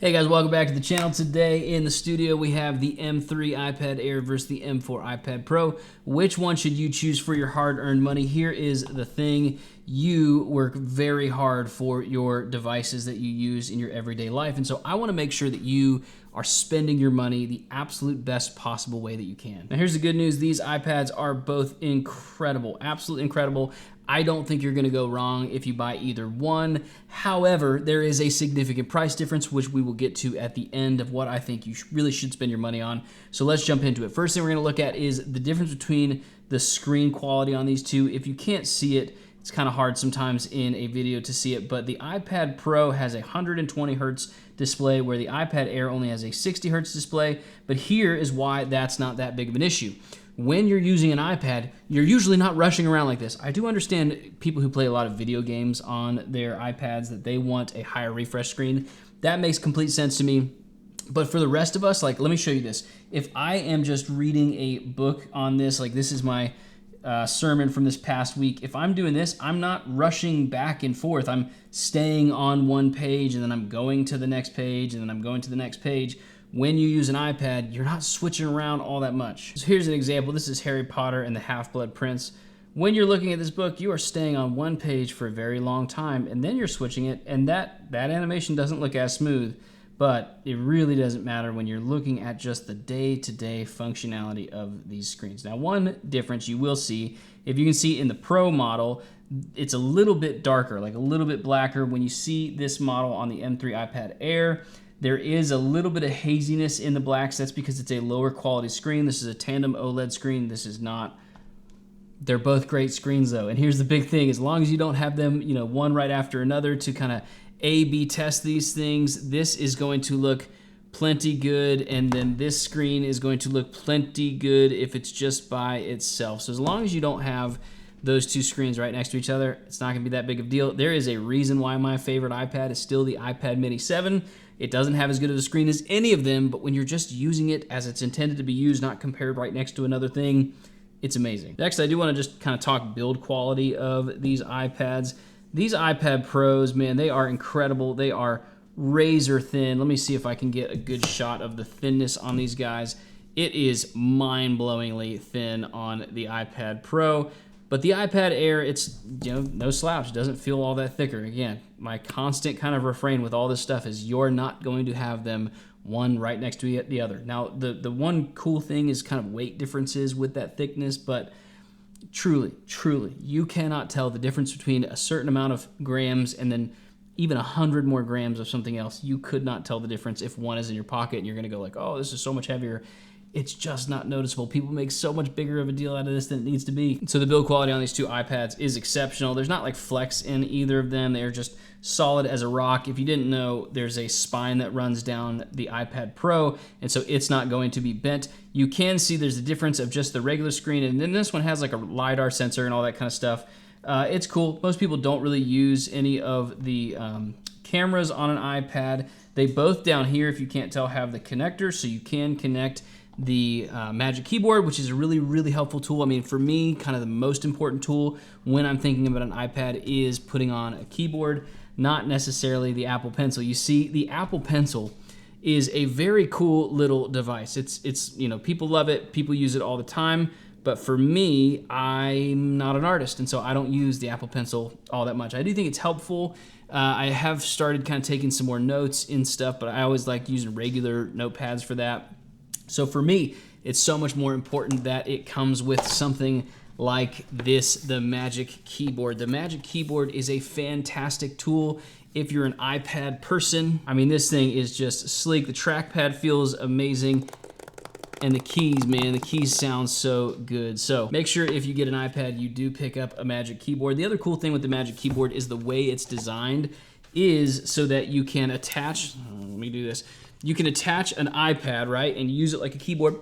Hey guys, welcome back to the channel. Today in the studio we have the M3 iPad Air versus the M4 iPad Pro. Which one should you choose for your hard-earned money? Here is the thing. You work very hard for your devices that you use in your everyday life, and so I want to make sure that you are spending your money the absolute best possible way that you can. Now here's the good news. These iPads are both incredible, absolutely incredible. I don't think you're gonna go wrong if you buy either one. However, there is a significant price difference, which we will get to at the end of what I think you really should spend your money on. So let's jump into it. First thing we're gonna look at is the difference between the screen quality on these two. If you can't see it, it's kind of hard sometimes in a video to see it, but the iPad Pro has a 120 hertz display where the iPad Air only has a 60 hertz display, but here is why that's not that big of an issue. When you're using an iPad, you're usually not rushing around like this. I do understand people who play a lot of video games on their iPads that they want a higher refresh screen. That makes complete sense to me. But for the rest of us, like, let me show you this. If I am just reading a book on this, like this is my sermon from this past week, if I'm doing this, I'm not rushing back and forth. I'm staying on one page and then I'm going to the next page and then I'm going to the next page. When you use an iPad, you're not switching around all that much. So here's an example. This is Harry Potter and the Half-Blood Prince. When you're looking at this book, you are staying on one page for a very long time, and then you're switching it, and that animation doesn't look as smooth, but it really doesn't matter when you're looking at just the day-to-day functionality of these screens. Now, one difference you will see, if you can see in the Pro model, it's a little bit darker, like a little bit blacker. When you see this model on the M3 iPad Air, there is a little bit of haziness in the blacks. That's because it's a lower quality screen. This is a tandem OLED screen. This is not. They're both great screens though. And here's the big thing. As long as you don't have them, one right after another to kind of A/B test these things, this is going to look plenty good. And then this screen is going to look plenty good if it's just by itself. So as long as you don't have those two screens right next to each other, it's not gonna be that big of a deal. There is a reason why my favorite iPad is still the iPad Mini 7. It doesn't have as good of a screen as any of them, but when you're just using it as it's intended to be used, not compared right next to another thing, it's amazing. Next, I do wanna just kind of talk build quality of these iPads. These iPad Pros, man, they are incredible. They are razor thin. Let me see if I can get a good shot of the thinness on these guys. It is mind-blowingly thin on the iPad Pro. But the iPad Air, it's no slouch. It doesn't feel all that thicker. Again, my constant kind of refrain with all this stuff is you're not going to have them one right next to the other. Now, the one cool thing is kind of weight differences with that thickness, but truly, you cannot tell the difference between a certain amount of grams and then even 100 more grams of something else. You could not tell the difference if one is in your pocket and you're gonna go like, oh, this is so much heavier. It's just not noticeable. People make so much bigger of a deal out of this than it needs to be. So the build quality on these two iPads is exceptional. There's not like flex in either of them. They're just solid as a rock. If you didn't know, there's a spine that runs down the iPad Pro, and so it's not going to be bent. You can see there's a difference of just the regular screen, and then this one has like a LiDAR sensor and all that kind of stuff. It's cool. Most people don't really use any of the cameras on an iPad. They both down here, if you can't tell, have the connector, so you can connect the Magic Keyboard, which is a really helpful tool. I mean, for me, kind of the most important tool when I'm thinking about an iPad is putting on a keyboard, not necessarily the Apple Pencil. You see, the Apple Pencil is a very cool little device. It's people love it, people use it all the time, but for me, I'm not an artist, and so I don't use the Apple Pencil all that much. I do think it's helpful. I have started kind of taking some more notes and stuff, but I always like using regular notepads for that. So for me, it's so much more important that it comes with something like this, the Magic Keyboard. The Magic Keyboard is a fantastic tool if you're an iPad person. I mean, this thing is just sleek. The trackpad feels amazing. And the keys, man, the keys sound so good. So make sure if you get an iPad, you do pick up a Magic Keyboard. The other cool thing with the Magic Keyboard is the way it's designed is so that you can attach, let me do this. You can attach an iPad, right, and use it like a keyboard,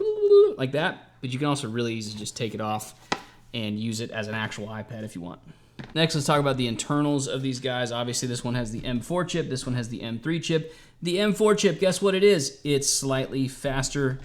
like that, but you can also really easily just take it off and use it as an actual iPad if you want. Next, let's talk about the internals of these guys. Obviously, this one has the M4 chip, this one has the M3 chip. The M4 chip, guess what it is? It's slightly faster,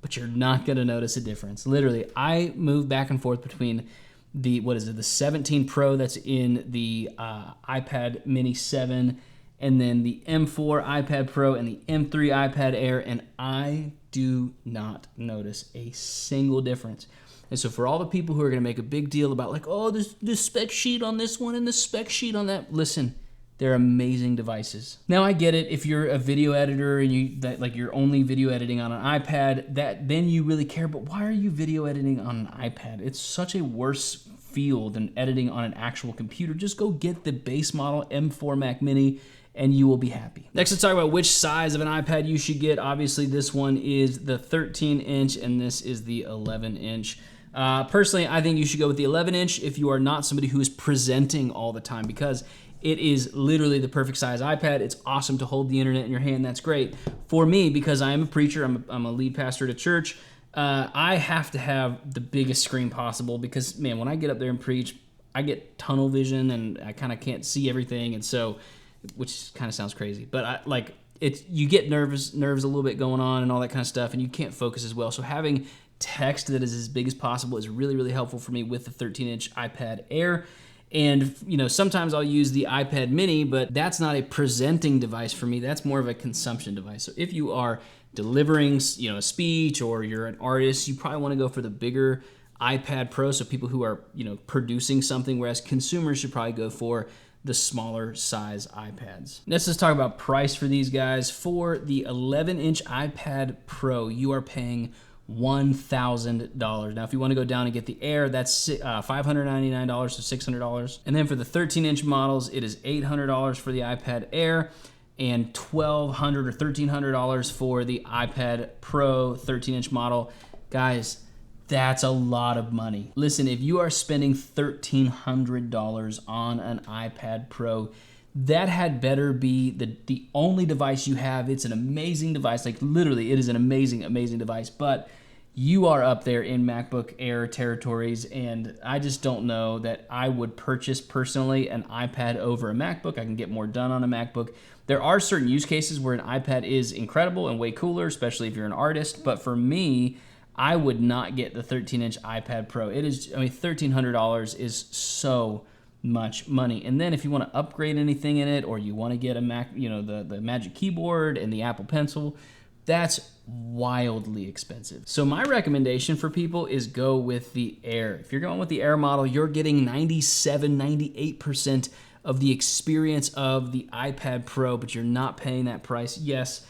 but you're not gonna notice a difference. Literally, I move back and forth between the 17 Pro that's in the iPad Mini 7 and then the M4 iPad Pro and the M3 iPad Air, and I do not notice a single difference. And so for all the people who are going to make a big deal about like, oh, there's the spec sheet on this one and the spec sheet on that, listen, they're amazing devices. Now I get it, if you're a video editor and you're only video editing on an iPad, then you really care, but why are you video editing on an iPad? It's such a worse feel than editing on an actual computer. Just go get the base model M4 Mac Mini and you will be happy. Next, let's talk about which size of an iPad you should get. Obviously, this one is the 13-inch and this is the 11-inch. Personally, I think you should go with the 11-inch if you are not somebody who is presenting all the time, because it is literally the perfect size iPad. It's awesome to hold the internet in your hand. That's great. For me, because I am a preacher, I'm a lead pastor at a church, I have to have the biggest screen possible because, man, when I get up there and preach, I get tunnel vision and I kind of can't see everything, and so, which kind of sounds crazy, but you get nerves a little bit going on and all that kind of stuff, and you can't focus as well. So having text that is as big as possible is really, really helpful for me with the 13-inch iPad Air. And, sometimes I'll use the iPad mini, but that's not a presenting device for me. That's more of a consumption device. So if you are delivering, a speech, or you're an artist, you probably want to go for the bigger iPad Pro. So people who are, producing something, whereas consumers should probably go for the smaller size iPads. Let's just talk about price for these guys. For the 11-inch iPad Pro, you are paying $1,000. Now, if you want to go down and get the Air, that's $599 to $600. And then for the 13-inch models, it is $800 for the iPad Air and $1,200 or $1,300 for the iPad Pro 13-inch model. Guys, that's a lot of money. Listen, if you are spending $1,300 on an iPad Pro, that had better be the only device you have. It's an amazing device. Like, literally, it is an amazing, amazing device. But you are up there in MacBook Air territories, and I just don't know that I would purchase personally an iPad over a MacBook. I can get more done on a MacBook. There are certain use cases where an iPad is incredible and way cooler, especially if you're an artist. But for me, I would not get the 13-inch iPad Pro. It is, $1,300 is so much money. And then if you want to upgrade anything in it, or you want to get a Mac, the Magic Keyboard and the Apple Pencil, that's wildly expensive. So my recommendation for people is go with the Air. If you're going with the Air model, you're getting 98% of the experience of the iPad Pro, but you're not paying that price. Yes,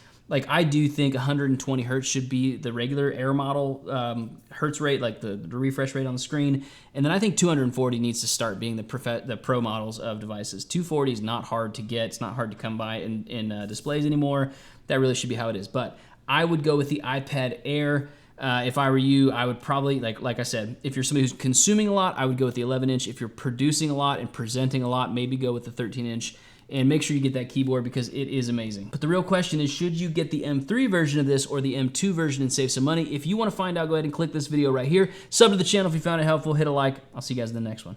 I do think 120 hertz should be the regular Air model hertz rate, like the refresh rate on the screen. And then I think 240 needs to start being the Pro models of devices. 240 is not hard to get. It's not hard to come by in displays anymore. That really should be how it is. But I would go with the iPad Air. If I were you, I would probably, like I said, if you're somebody who's consuming a lot, I would go with the 11-inch. If you're producing a lot and presenting a lot, maybe go with the 13-inch. And make sure you get that keyboard because it is amazing. But the real question is, should you get the M3 version of this or the M2 version and save some money? If you want to find out, go ahead and click this video right here. Sub to the channel if you found it helpful. Hit a like. I'll see you guys in the next one.